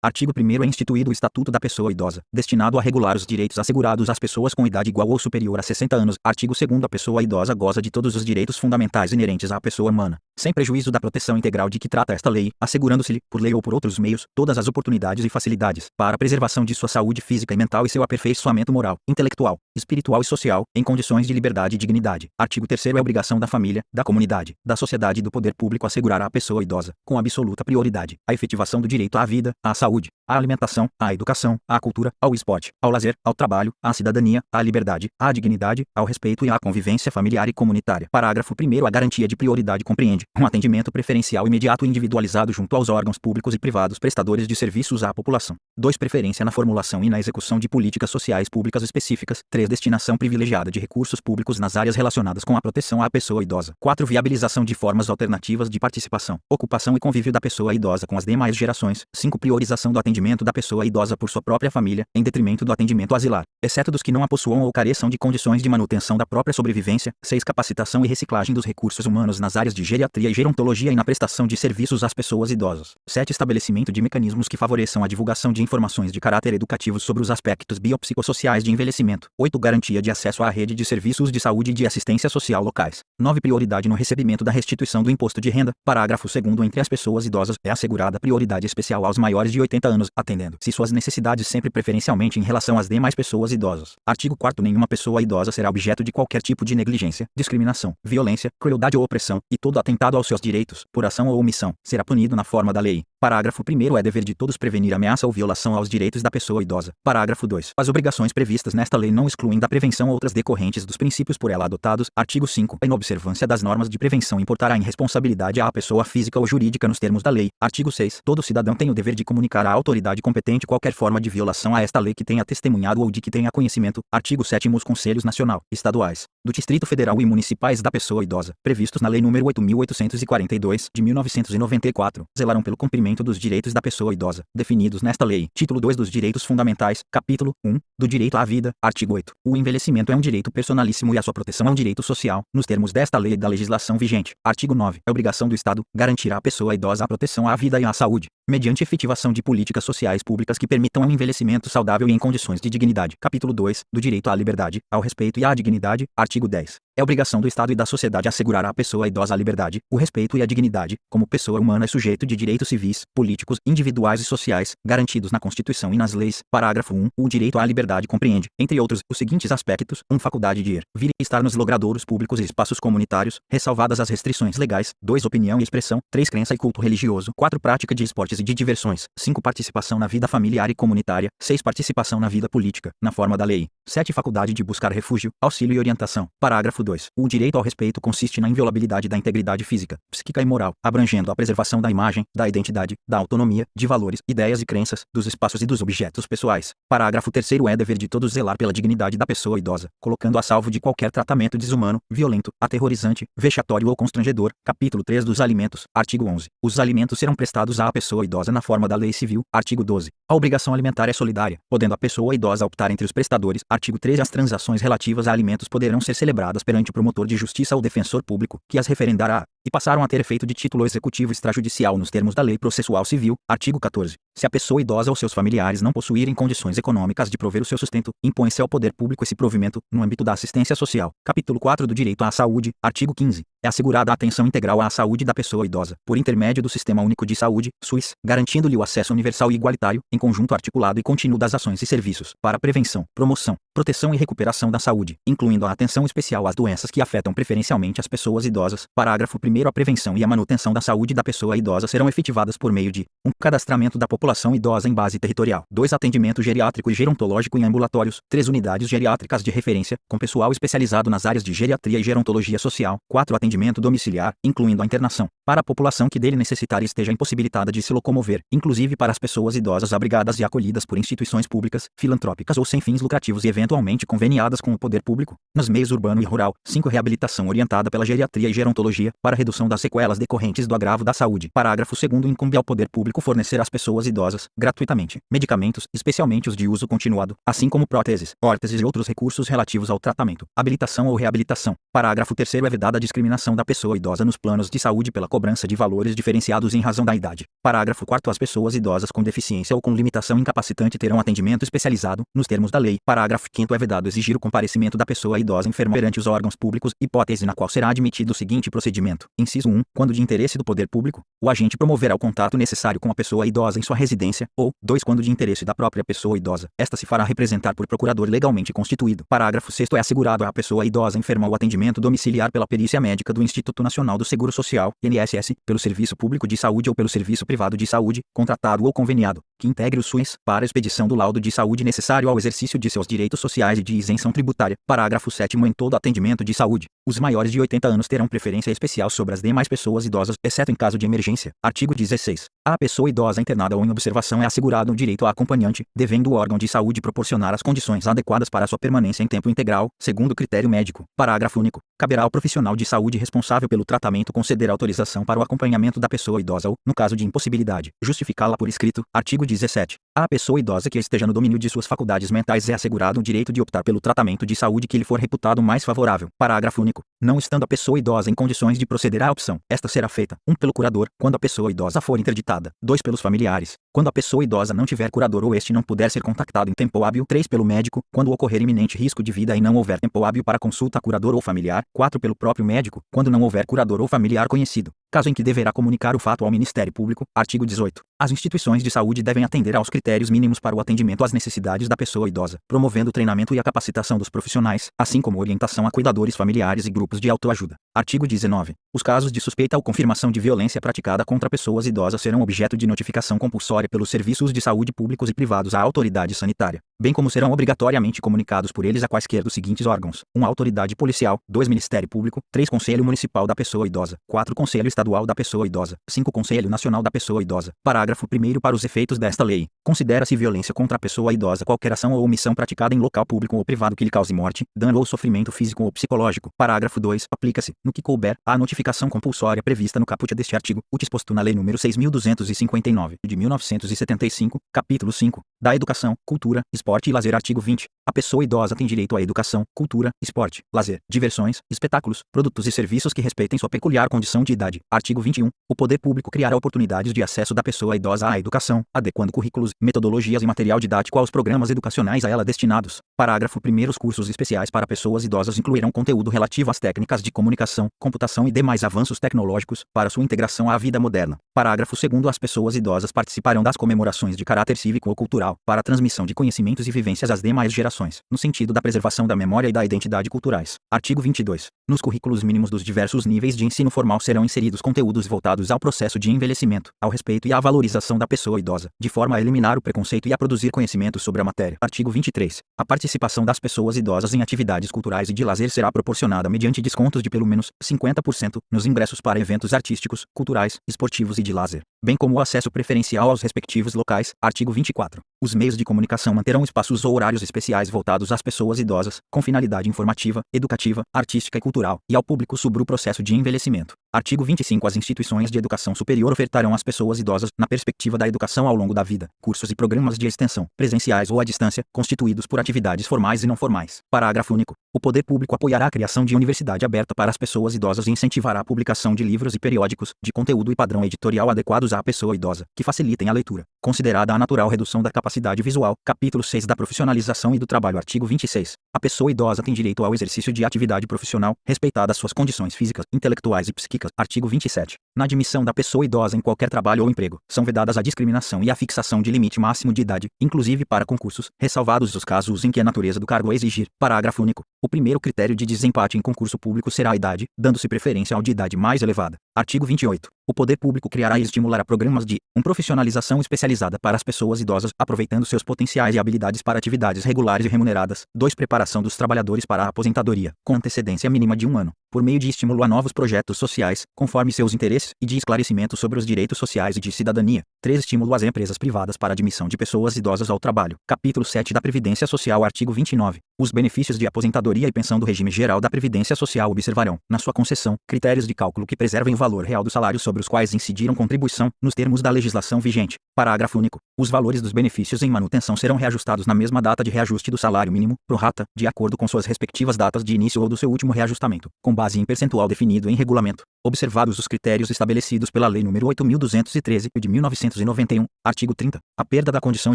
Artigo 1º é instituído o Estatuto da Pessoa Idosa, destinado a regular os direitos assegurados às pessoas com idade igual ou superior a 60 anos. Artigo 2º. A pessoa idosa goza de todos os direitos fundamentais inerentes à pessoa humana, sem prejuízo da proteção integral de que trata esta lei, assegurando-se-lhe, por lei ou por outros meios, todas as oportunidades e facilidades para a preservação de sua saúde física e mental e seu aperfeiçoamento moral, intelectual, espiritual e social, em condições de liberdade e dignidade. Artigo 3º. É obrigação da família, da comunidade, da sociedade e do poder público assegurar à pessoa idosa, com absoluta prioridade, a efetivação do direito à vida, à saúde, à alimentação, à educação, à cultura, ao esporte, ao lazer, ao trabalho, à cidadania, à liberdade, à dignidade, ao respeito e à convivência familiar e comunitária. Parágrafo 1º. A garantia de prioridade compreende um atendimento preferencial imediato e individualizado junto aos órgãos públicos e privados prestadores de serviços à população. 2. Preferência na formulação e na execução de políticas sociais públicas específicas. 3. Destinação privilegiada de recursos públicos nas áreas relacionadas com a proteção à pessoa idosa. 4. Viabilização de formas alternativas de participação, ocupação e convívio da pessoa idosa com as demais gerações. 5. Priorização do atendimento da pessoa idosa por sua própria família, em detrimento do atendimento asilar, exceto dos que não a possuam ou careçam de condições de manutenção da própria sobrevivência. 6. Capacitação e reciclagem dos recursos humanos nas áreas de geriatria e gerontologia e na prestação de serviços às pessoas idosas. 7. Estabelecimento de mecanismos que favoreçam a divulgação de informações de caráter educativo sobre os aspectos biopsicossociais de envelhecimento. 8. Garantia de acesso à rede de serviços de saúde e de assistência social locais. 9. Prioridade no recebimento da restituição do imposto de renda. Parágrafo 2º. Entre as pessoas idosas é assegurada prioridade especial aos maiores de 80 anos, atendendo-se suas necessidades sempre preferencialmente em relação às demais pessoas idosas. Artigo 4º. Nenhuma pessoa idosa será objeto de qualquer tipo de negligência, discriminação, violência, crueldade ou opressão, e todo atentado aos seus direitos, por ação ou omissão, será punido na forma da lei. Parágrafo 1º. É dever de todos prevenir ameaça ou violação aos direitos da pessoa idosa. Parágrafo 2. As obrigações previstas nesta lei não excluem da prevenção outras decorrentes dos princípios por ela adotados. Artigo 5. A inobservância das normas de prevenção importará em responsabilidade à pessoa física ou jurídica nos termos da lei. Artigo 6. Todo cidadão tem o dever de comunicar à autoridade competente qualquer forma de violação a esta lei que tenha testemunhado ou de que tenha conhecimento. Artigo 7º. Os conselhos nacional, estaduais, do Distrito Federal e municipais da pessoa idosa, previstos na Lei nº 8.842, de 1994, zelarão pelo cumprimento dos direitos da pessoa idosa, definidos nesta lei. Título 2 dos Direitos Fundamentais, Capítulo 1, do Direito à Vida, Artigo 8. O envelhecimento é um direito personalíssimo e a sua proteção é um direito social, nos termos desta lei e da legislação vigente. Artigo 9. É obrigação do Estado garantir à pessoa idosa a proteção à vida e à saúde, mediante efetivação de políticas sociais públicas que permitam um envelhecimento saudável e em condições de dignidade. Capítulo 2, do Direito à Liberdade, ao Respeito e à Dignidade, Artigo 10. É obrigação do Estado e da sociedade assegurar à pessoa idosa a liberdade, o respeito e a dignidade, como pessoa humana e sujeito de direitos civis, políticos, individuais e sociais, garantidos na Constituição e nas leis. Parágrafo 1. O direito à liberdade compreende, entre outros, os seguintes aspectos: 1. Faculdade de ir, vir e estar nos logradouros públicos e espaços comunitários, ressalvadas as restrições legais. 2. Opinião e expressão. 3. Crença e culto religioso. 4. Prática de esportes e de diversões. 5. Participação na vida familiar e comunitária. 6. Participação na vida política, na forma da lei. 7. Faculdade de buscar refúgio, auxílio e orientação. Parágrafo 2. O direito ao respeito consiste na inviolabilidade da integridade física, psíquica e moral, abrangendo a preservação da imagem, da identidade, da autonomia, de valores, ideias e crenças, dos espaços e dos objetos pessoais. Parágrafo 3º. É dever de todos zelar pela dignidade da pessoa idosa, colocando a salvo de qualquer tratamento desumano, violento, aterrorizante, vexatório ou constrangedor. Capítulo 3 dos Alimentos. Artigo 11. Os alimentos serão prestados à pessoa idosa na forma da lei civil. Artigo 12. A obrigação alimentar é solidária, podendo a pessoa idosa optar entre os prestadores. Artigo 13. As transações relativas a alimentos poderão ser celebradas perante o promotor de justiça ou defensor público, que as referendará, e passaram a ter efeito de título executivo extrajudicial nos termos da Lei Processual Civil. Artigo 14. Se a pessoa idosa ou seus familiares não possuírem condições econômicas de prover o seu sustento, impõe-se ao poder público esse provimento, no âmbito da assistência social. Capítulo 4 do Direito à Saúde. Artigo 15. É assegurada a atenção integral à saúde da pessoa idosa, por intermédio do Sistema Único de Saúde, SUS, garantindo-lhe o acesso universal e igualitário, em conjunto articulado e contínuo das ações e serviços, para prevenção, promoção, proteção e recuperação da saúde, incluindo a atenção especial às doenças que afetam preferencialmente as pessoas idosas. Parágrafo 1º. A prevenção e a manutenção da saúde da pessoa idosa serão efetivadas por meio de 1. Cadastramento da população idosa em base territorial. 2. Atendimento geriátrico e gerontológico em ambulatórios. 3. Unidades geriátricas de referência, com pessoal especializado nas áreas de geriatria e gerontologia social. 4. Atendimento domiciliar, incluindo a internação, para a população que dele necessitar e esteja impossibilitada de se locomover, inclusive para as pessoas idosas abrigadas e acolhidas por instituições públicas, filantrópicas ou sem fins lucrativos e eventualmente conveniadas com o poder público, nos meios urbano e rural. 5. Reabilitação orientada pela geriatria e gerontologia, para redução das sequelas decorrentes do agravo da saúde. Parágrafo 2º. Incumbe ao poder público fornecer às pessoas idosas, gratuitamente, medicamentos, especialmente os de uso continuado, assim como próteses, órteses e outros recursos relativos ao tratamento, habilitação ou reabilitação. Parágrafo 3º. É vedada a discriminação da pessoa idosa nos planos de saúde pela cobrança de valores diferenciados em razão da idade. Parágrafo 4º. As pessoas idosas com deficiência ou com limitação incapacitante terão atendimento especializado, nos termos da lei. Parágrafo 5º. É vedado exigir o comparecimento da pessoa idosa enferma perante os órgãos públicos, hipótese na qual será admitido o seguinte procedimento. Inciso 1. Quando de interesse do poder público, o agente promoverá o contato necessário com a pessoa idosa em sua residência, ou 2. Quando de interesse da própria pessoa idosa, esta se fará representar por procurador legalmente constituído. Parágrafo 6º. É assegurado à pessoa idosa enferma o atendimento domiciliar pela perícia médica do Instituto Nacional do Seguro Social, INSS, pelo Serviço Público de Saúde ou pelo Serviço Privado de Saúde, contratado ou conveniado, que integre o SUS, para expedição do laudo de saúde necessário ao exercício de seus direitos sociais e de isenção tributária. Parágrafo 7º. Em todo atendimento de saúde, os maiores de 80 anos terão preferência especial sobre as demais pessoas idosas, exceto em caso de emergência. Artigo 16. A pessoa idosa internada ou em observação é assegurado o direito a acompanhante, devendo o órgão de saúde proporcionar as condições adequadas para sua permanência em tempo integral, segundo critério médico. Parágrafo único. Caberá ao profissional de saúde responsável pelo tratamento conceder autorização para o acompanhamento da pessoa idosa ou, no caso de impossibilidade, justificá-la por escrito. Artigo 17. A pessoa idosa que esteja no domínio de suas faculdades mentais é assegurado o direito de optar pelo tratamento de saúde que lhe for reputado mais favorável. Parágrafo único. Não estando a pessoa idosa em condições de proceder à opção, esta será feita: 1. Pelo curador, quando a pessoa idosa for interditada; 2. Pelos familiares, quando a pessoa idosa não tiver curador ou este não puder ser contactado em tempo hábil; 3. Pelo médico, quando ocorrer iminente risco de vida e não houver tempo hábil para consulta a curador ou familiar; 4. Pelo próprio médico, quando não houver curador ou familiar conhecido, caso em que deverá comunicar o fato ao Ministério Público. Artigo 18. As instituições de saúde devem atender aos critérios mínimos para o atendimento às necessidades da pessoa idosa, promovendo o treinamento e a capacitação dos profissionais, assim como orientação a cuidadores familiares e grupos de autoajuda. Artigo 19. Os casos de suspeita ou confirmação de violência praticada contra pessoas idosas serão objeto de notificação compulsória pelos serviços de saúde públicos e privados à autoridade sanitária, bem como serão obrigatoriamente comunicados por eles a quaisquer dos seguintes órgãos: 1. Autoridade policial; 2. Ministério Público; 3. Conselho Municipal da Pessoa Idosa; 4. Conselho Estadual da Pessoa Idosa; 5. Conselho Nacional da Pessoa Idosa. Parágrafo 1º. Para os efeitos desta lei, considera-se violência contra a pessoa idosa qualquer ação ou omissão praticada em local público ou privado que lhe cause morte, dano ou sofrimento físico ou psicológico. Parágrafo 2. Aplica-se, no que couber, a notificação compulsória prevista no caput deste artigo, o disposto na Lei nº 6.259, de 1975, capítulo 5, da Educação, Cultura, Esporte e Lazer. Artigo 20. A pessoa idosa tem direito à educação, cultura, esporte, lazer, diversões, espetáculos, produtos e serviços que respeitem sua peculiar condição de idade. Artigo 21. O poder público criará oportunidades de acesso da pessoa idosa à educação, adequando currículos, metodologias e material didático aos programas educacionais a ela destinados. Parágrafo 1º. Os cursos especiais para pessoas idosas incluirão conteúdo relativo às técnicas de comunicação, computação e demais avanços tecnológicos, para sua integração à vida moderna. Parágrafo 2º. As pessoas idosas participarão das comemorações de caráter cívico ou cultural, para a transmissão de conhecimentos e vivências às demais gerações, no sentido da preservação da memória e da identidade culturais. Artigo 22. Nos currículos mínimos dos diversos níveis de ensino formal serão inseridos conteúdos voltados ao processo de envelhecimento, ao respeito e à valorização da pessoa idosa, de forma a eliminar o preconceito e a produzir conhecimento sobre a matéria. Artigo 23. A participação das pessoas idosas em atividades culturais e de lazer será proporcionada mediante descontos de pelo menos 50% nos ingressos para eventos artísticos, culturais, esportivos e de lazer, bem como o acesso preferencial aos respectivos locais. Artigo 24. Os meios de comunicação manterão espaços ou horários especiais voltados às pessoas idosas, com finalidade informativa, educativa, artística e cultural, e ao público sobre o processo de envelhecimento. Artigo 25. As instituições de educação superior ofertarão às pessoas idosas, na perspectiva da educação ao longo da vida, cursos e programas de extensão, presenciais ou à distância, constituídos por atividades formais e não formais. Parágrafo único. O poder público apoiará a criação de universidade aberta para as pessoas idosas e incentivará a publicação de livros e periódicos, de conteúdo e padrão editorial adequados à pessoa idosa, que facilitem a leitura. Considerada a natural redução da capacidade visual. Capítulo 6 da profissionalização e do trabalho. Artigo 26. A pessoa idosa tem direito ao exercício de atividade profissional, respeitadas suas condições físicas, intelectuais e psíquicas. Artigo 27. Na admissão da pessoa idosa em qualquer trabalho ou emprego, são vedadas a discriminação e a fixação de limite máximo de idade, inclusive para concursos, ressalvados os casos em que a natureza do cargo a exigir. Parágrafo único. O primeiro critério de desempate em concurso público será a idade, dando-se preferência ao de idade mais elevada. Artigo 28. O poder público criará e estimulará programas de profissionalização especializada para as pessoas idosas, aproveitando seus potenciais e habilidades para atividades regulares e remuneradas. 2. Preparação dos trabalhadores para a aposentadoria, com antecedência mínima de 1 ano, por meio de estímulo a novos projetos sociais, conforme seus interesses, e de esclarecimento sobre os direitos sociais e de cidadania. 3. Estímulo às empresas privadas para a admissão de pessoas idosas ao trabalho. Capítulo 7 da Previdência Social. Artigo 29. Os benefícios de aposentadoria e pensão do regime geral da Previdência Social observarão, na sua concessão, critérios de cálculo que preservem o valor real do salário sobre os quais incidiram contribuição, nos termos da legislação vigente. Parágrafo único. Os valores dos benefícios em manutenção serão reajustados na mesma data de reajuste do salário mínimo, pro rata, de acordo com suas respectivas datas de início ou do seu último reajustamento, com base em percentual definido em regulamento, observados os critérios estabelecidos pela Lei nº 8.213, de 1991, artigo 30. A perda da condição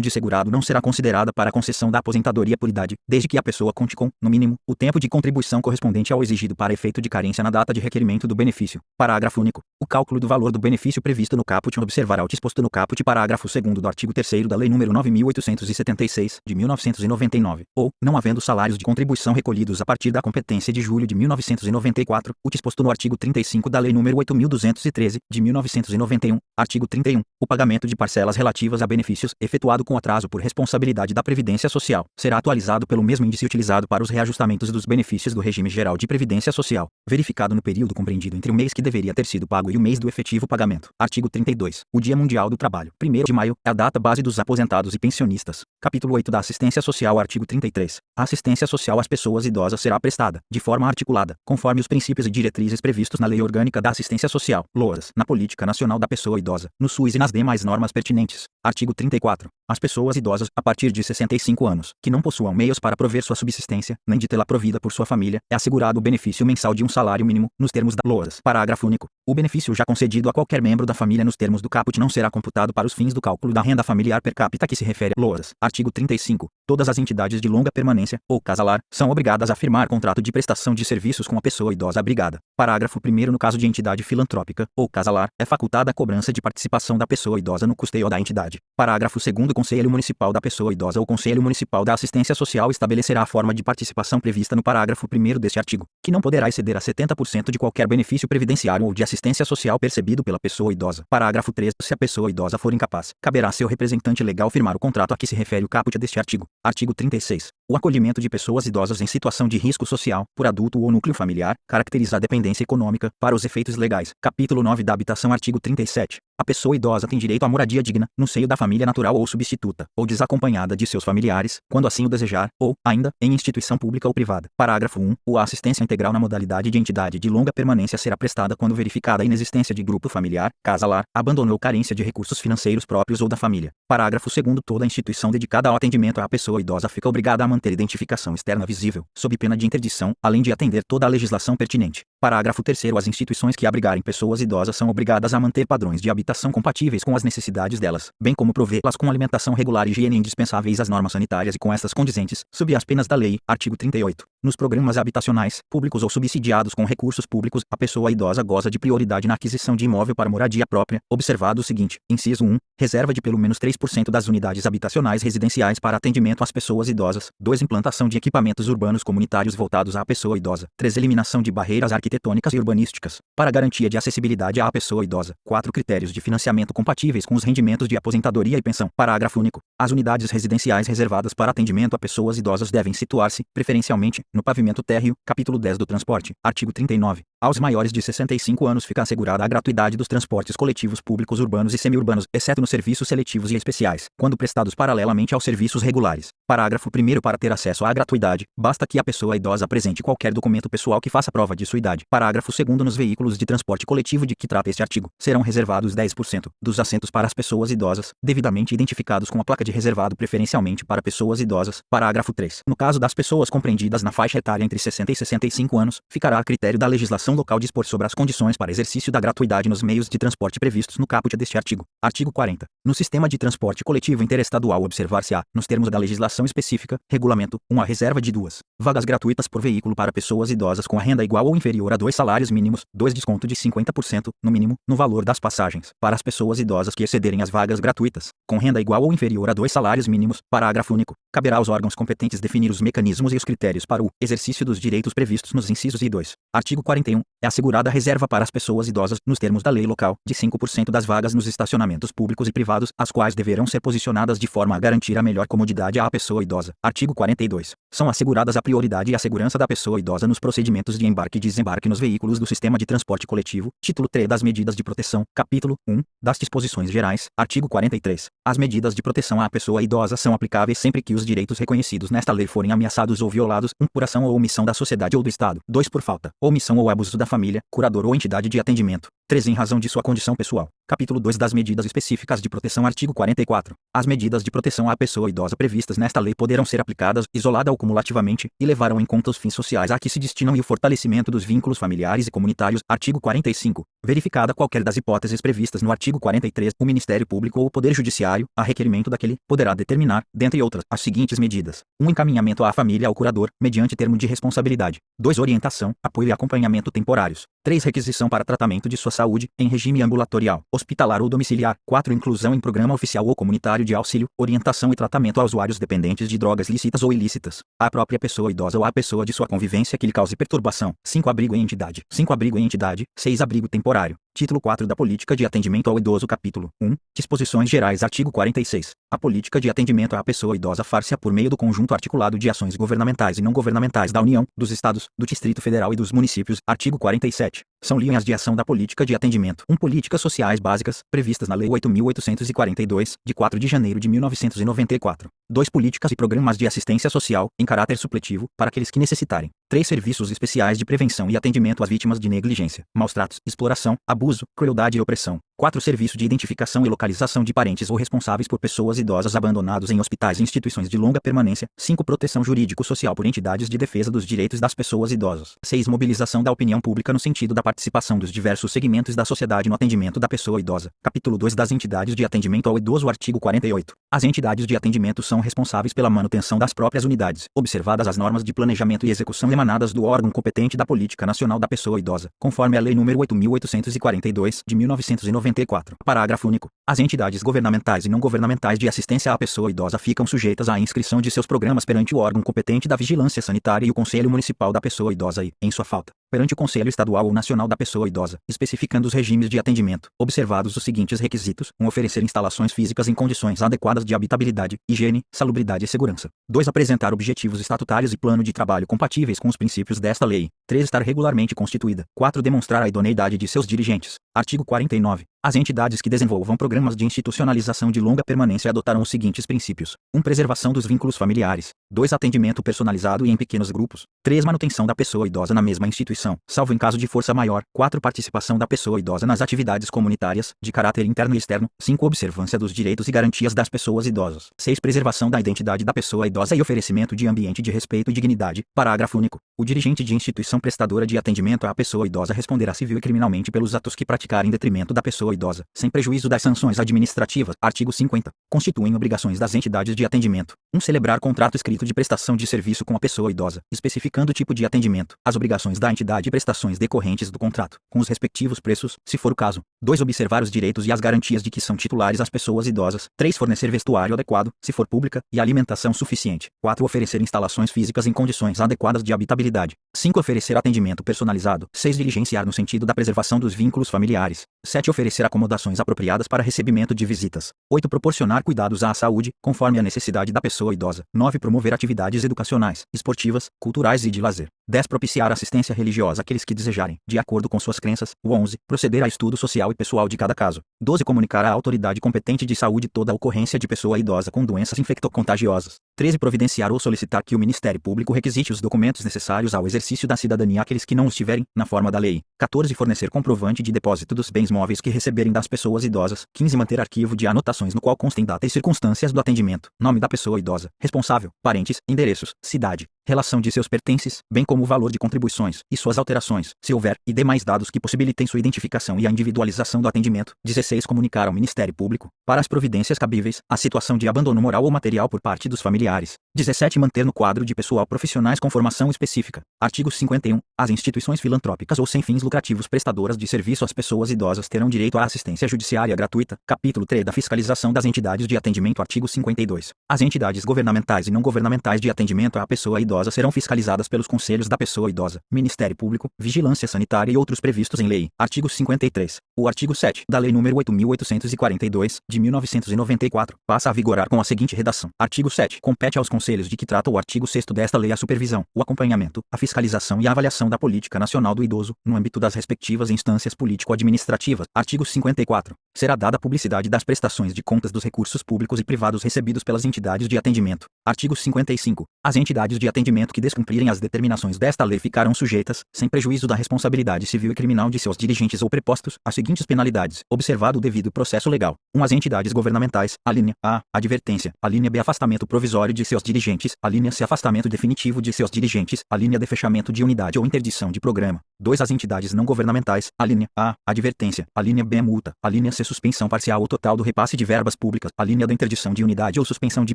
de segurado não será considerada para a concessão da aposentadoria por idade, desde que a pessoa conte com, no mínimo, o tempo de contribuição correspondente ao exigido para efeito de carência na data de requerimento do benefício. Parágrafo único. O cálculo do valor do benefício previsto no caput observará o disposto no caput parágrafo 2º do artigo 3º da Lei nº 9.876, de 1999, ou, não havendo salários de contribuição recolhidos a partir da competência de julho de 1994, o disposto no artigo 35 da Lei nº 8.213, de 1991, artigo 31, o pagamento de parcelas relativas a benefícios, efetuado com atraso por responsabilidade da Previdência Social, será atualizado pelo mesmo índice utilizado para os reajustamentos dos benefícios do regime geral de Previdência Social, verificado no período compreendido entre o mês que deveria ter sido pago e o mês do efetivo pagamento. Artigo 32. O Dia Mundial do Trabalho, 1º de maio, é a data base dos aposentados e pensionistas. Capítulo 8 da Assistência Social. Artigo 33. A assistência social às pessoas idosas será prestada, de forma articulada, conforme os princípios e diretrizes previstos na Lei Orgânica da Assistência Social, LOAS, na Política Nacional da Pessoa Idosa, no SUS e nas demais normas pertinentes. Artigo 34. As pessoas idosas, a partir de 65 anos, que não possuam meios para prover sua subsistência, nem de tê-la provida por sua família, é assegurado o benefício mensal de um salário mínimo, nos termos da LOAS. Parágrafo único. O benefício já concedido a qualquer membro da família nos termos do caput não será computado para os fins do cálculo da renda familiar per capita que se refere a LOAS. Artigo 35. Todas as entidades de longa permanência, ou casalar, são obrigadas a firmar contrato de prestação de serviços com a pessoa idosa abrigada. Parágrafo 1º. No caso de entidade filantrópica, ou casalar, é facultada a cobrança de participação da pessoa idosa no custeio da entidade. Parágrafo 2º. O Conselho Municipal da Pessoa Idosa ou Conselho Municipal da Assistência Social estabelecerá a forma de participação prevista no parágrafo 1º deste artigo, que não poderá exceder a 70% de qualquer benefício previdenciário ou de assistência social percebido pela pessoa idosa. Parágrafo 3. Se a pessoa idosa for incapaz, caberá a seu representante legal firmar o contrato a que se refere o caput deste artigo. Artigo 36. O acolhimento de pessoas idosas em situação de risco social, por adulto ou núcleo familiar, caracteriza a dependência econômica, para os efeitos legais. Capítulo 9 da Habitação. Artigo 37. A pessoa idosa tem direito à moradia digna, no seio da família natural ou substituta, ou desacompanhada de seus familiares, quando assim o desejar, ou, ainda, em instituição pública ou privada. Parágrafo 1. A assistência integral na modalidade de entidade de longa permanência será prestada quando verificada a inexistência de grupo familiar, casalar, abandono ou carência de recursos financeiros próprios ou da família. Parágrafo 2. Toda instituição dedicada ao atendimento à pessoa idosa fica obrigada a manter identificação externa visível, sob pena de interdição, além de atender toda a legislação pertinente. Parágrafo 3. As instituições que abrigarem pessoas idosas são obrigadas a manter padrões de habitação compatíveis com as necessidades delas, bem como provê-las com alimentação regular e higiene indispensáveis às normas sanitárias e com estas condizentes, sob as penas da lei. Artigo 38. Nos programas habitacionais, públicos ou subsidiados com recursos públicos, a pessoa idosa goza de prioridade na aquisição de imóvel para moradia própria, observado o seguinte: inciso 1. Reserva de pelo menos 3% das unidades habitacionais residenciais para atendimento às pessoas idosas. 2. Implantação de equipamentos urbanos comunitários voltados à pessoa idosa. 3. Eliminação de barreiras arquitetônicas e urbanísticas, para garantia de acessibilidade à pessoa idosa. 4. Critérios de financiamento compatíveis com os rendimentos de aposentadoria e pensão. Parágrafo único. As unidades residenciais reservadas para atendimento a pessoas idosas devem situar-se, preferencialmente, no pavimento térreo. Capítulo 10 do Transporte. Artigo 39. Aos maiores de 65 anos fica assegurada a gratuidade dos transportes coletivos públicos urbanos e semiurbanos, exceto nos serviços seletivos e especiais, quando prestados paralelamente aos serviços regulares. Parágrafo 1º. Para ter acesso à gratuidade, basta que a pessoa idosa apresente qualquer documento pessoal que faça prova de sua idade. Parágrafo 2º. Nos veículos de transporte coletivo de que trata este artigo, serão reservados 10% dos assentos para as pessoas idosas, devidamente identificados com a placa de reservado preferencialmente para pessoas idosas. Parágrafo 3. No caso das pessoas compreendidas na faixa etária entre 60 e 65 anos, ficará a critério da legislação local dispor sobre as condições para exercício da gratuidade nos meios de transporte previstos no caput deste artigo. Artigo 40. No sistema de transporte coletivo interestadual observar-se-á, nos termos da legislação orientação específica, regulamento, uma reserva de 2 vagas gratuitas por veículo para pessoas idosas com a renda igual ou inferior a 2 salários mínimos, 2 desconto de 50%, no mínimo, no valor das passagens, para as pessoas idosas que excederem as vagas gratuitas, com renda igual ou inferior a 2 salários mínimos, parágrafo único, caberá aos órgãos competentes definir os mecanismos e os critérios para o exercício dos direitos previstos nos incisos I e 2. Artigo 41. É assegurada a reserva para as pessoas idosas, nos termos da lei local, de 5% das vagas nos estacionamentos públicos e privados, as quais deverão ser posicionadas de forma a garantir a melhor comodidade à pessoa idosa. Artigo 42. São asseguradas a prioridade e a segurança da pessoa idosa nos procedimentos de embarque e desembarque nos veículos do sistema de transporte coletivo. Título 3 das medidas de proteção. Capítulo 1 das disposições gerais. Artigo 43. As medidas de proteção à pessoa idosa são aplicáveis sempre que os direitos reconhecidos nesta lei forem ameaçados ou violados, 1 por ação ou omissão da sociedade ou do Estado, 2 por falta, omissão ou abuso da família, curador ou entidade de atendimento, 3 em razão de sua condição pessoal. Capítulo 2 das medidas específicas de proteção. Artigo 44. As medidas de proteção à pessoa idosa previstas nesta lei poderão ser aplicadas, isolada ou cumulativamente, e levarão em conta os fins sociais a que se destinam e o fortalecimento dos vínculos familiares e comunitários. Artigo 45. Verificada qualquer das hipóteses previstas no artigo 43, o Ministério Público ou o Poder Judiciário, a requerimento daquele, poderá determinar, dentre outras, as seguintes medidas: 1 encaminhamento à família ao curador, mediante termo de responsabilidade. 2 orientação, apoio e acompanhamento temporários. 3 requisição para tratamento de sua saúde, em regime ambulatorial, hospitalar ou domiciliar. 4 inclusão em programa oficial ou comunitário de auxílio, orientação e tratamento a usuários dependentes de drogas lícitas ou ilícitas, à própria pessoa idosa ou à pessoa de sua convivência que lhe cause perturbação. 5 abrigo em entidade. 5 abrigo em entidade. 6 abrigo temporário. Título 4 da Política de Atendimento ao Idoso. Capítulo 1. Disposições gerais. Artigo 46. A política de atendimento à pessoa idosa far-se-á por meio do conjunto articulado de ações governamentais e não governamentais da União, dos Estados, do Distrito Federal e dos municípios. Artigo 47. São linhas de ação da política de atendimento. 1. Políticas sociais básicas, previstas na Lei 8.842, de 4 de janeiro de 1994. 2. Políticas e programas de assistência social, em caráter supletivo, para aqueles que necessitarem. 3. Serviços especiais de prevenção e atendimento às vítimas de negligência, maus-tratos, exploração, abuso, crueldade e opressão. 4. Serviço de identificação e localização de parentes ou responsáveis por pessoas idosas abandonados em hospitais e instituições de longa permanência. 5. Proteção jurídico-social por entidades de defesa dos direitos das pessoas idosas. 6. Mobilização da opinião pública no sentido da participação dos diversos segmentos da sociedade no atendimento da pessoa idosa. Capítulo 2 das entidades de atendimento ao idoso. Artigo 48. As entidades de atendimento são responsáveis pela manutenção das próprias unidades, observadas as normas de planejamento e execução emanadas do órgão competente da Política Nacional da Pessoa Idosa, conforme a Lei nº 8.842, de 1994. Parágrafo único. As entidades governamentais e não governamentais de assistência à pessoa idosa ficam sujeitas à inscrição de seus programas perante o órgão competente da Vigilância Sanitária e o Conselho Municipal da Pessoa Idosa e, em sua falta, perante o Conselho Estadual ou Nacional da Pessoa Idosa, especificando os regimes de atendimento, observados os seguintes requisitos: 1. Oferecer instalações físicas em condições adequadas de habitabilidade, higiene, salubridade e segurança. 2. Apresentar objetivos estatutários e plano de trabalho compatíveis com os princípios desta lei. 3. Estar regularmente constituída. 4. Demonstrar a idoneidade de seus dirigentes. Artigo 49. As entidades que desenvolvam programas de institucionalização de longa permanência adotarão os seguintes princípios: 1. Preservação dos vínculos familiares. 2. Atendimento personalizado e em pequenos grupos. 3. Manutenção da pessoa idosa na mesma instituição, salvo em caso de força maior. 4. Participação da pessoa idosa nas atividades comunitárias, de caráter interno e externo. 5. Observância dos direitos e garantias das pessoas idosas. 6. Preservação da identidade da pessoa idosa e oferecimento de ambiente de respeito e dignidade. Parágrafo único. O dirigente de instituição prestadora de atendimento à pessoa idosa responderá civil e criminalmente pelos atos que praticar em detrimento da pessoa idosa, sem prejuízo das sanções administrativas. Artigo 50. Constituem obrigações das entidades de atendimento: 1. Celebrar contrato escrito de prestação de serviço com a pessoa idosa, especificando o tipo de atendimento, as obrigações da entidade e prestações decorrentes do contrato, com os respectivos preços, se for o caso. 2. Observar os direitos e as garantias de que são titulares as pessoas idosas. 3. Fornecer vestuário adequado, se for pública, e alimentação suficiente. 4. Oferecer instalações físicas em condições adequadas de habitabilidade. 5. Oferecer atendimento personalizado. 6. Diligenciar no sentido da preservação dos vínculos familiares. 7. Oferecer acomodações apropriadas para recebimento de visitas. 8. Proporcionar cuidados à saúde, conforme a necessidade da pessoa idosa. 9. Promover atividades educacionais, esportivas, culturais e de lazer. 10. Propiciar assistência religiosa àqueles que desejarem, de acordo com suas crenças. 11. Proceder a estudo social e pessoal de cada caso. 12. Comunicar à autoridade competente de saúde toda a ocorrência de pessoa idosa com doenças infectocontagiosas. 13. Providenciar ou solicitar que o Ministério Público requisite os documentos necessários ao exercício da cidadania àqueles que não os tiverem, na forma da lei. 14. Fornecer comprovante de depósito dos bens móveis que receberem das pessoas idosas. 15. Manter arquivo de anotações no qual constem data e circunstâncias do atendimento, nome da pessoa idosa, responsável, parentes, endereços, cidade, relação de seus pertences, bem como o valor de contribuições e suas alterações, se houver, e demais dados que possibilitem sua identificação e a individualização do atendimento. 16. Comunicar ao Ministério Público, para as providências cabíveis, a situação de abandono moral ou material por parte dos familiares. 17. Manter no quadro de pessoal profissionais com formação específica. Artigo 51. As instituições filantrópicas ou sem fins lucrativos prestadoras de serviço às pessoas idosas terão direito à assistência judiciária gratuita. Capítulo 3 da Fiscalização das entidades de atendimento. Artigo 52. As entidades governamentais e não governamentais de atendimento à pessoa idosa serão fiscalizadas pelos Conselhos da Pessoa Idosa, Ministério Público, Vigilância Sanitária e outros previstos em lei. Artigo 53. O artigo 7 da Lei nº 8.842, de 1994, passa a vigorar com a seguinte redação. Artigo 7. Compete aos conselhos de que trata o artigo 6º desta lei a supervisão, o acompanhamento, a fiscalização e a avaliação da política nacional do idoso, no âmbito das respectivas instâncias político-administrativas. Artigo 54. Será dada publicidade das prestações de contas dos recursos públicos e privados recebidos pelas entidades de atendimento. Artigo 55. As entidades de atendimento que descumprirem as determinações desta lei ficarão sujeitas, sem prejuízo da responsabilidade civil e criminal de seus dirigentes ou prepostos, às seguintes penalidades, observado o devido processo legal. 1. As entidades governamentais, alínea A, advertência, alínea B, afastamento provisório de seus dirigentes, alínea C, afastamento definitivo de seus dirigentes, alínea D, fechamento de unidade ou interdição de programa. 2. As entidades não governamentais, alínea A, advertência, alínea B, multa, alínea C, suspensão parcial ou total do repasse de verbas públicas, alínea D, interdição de unidade ou suspensão de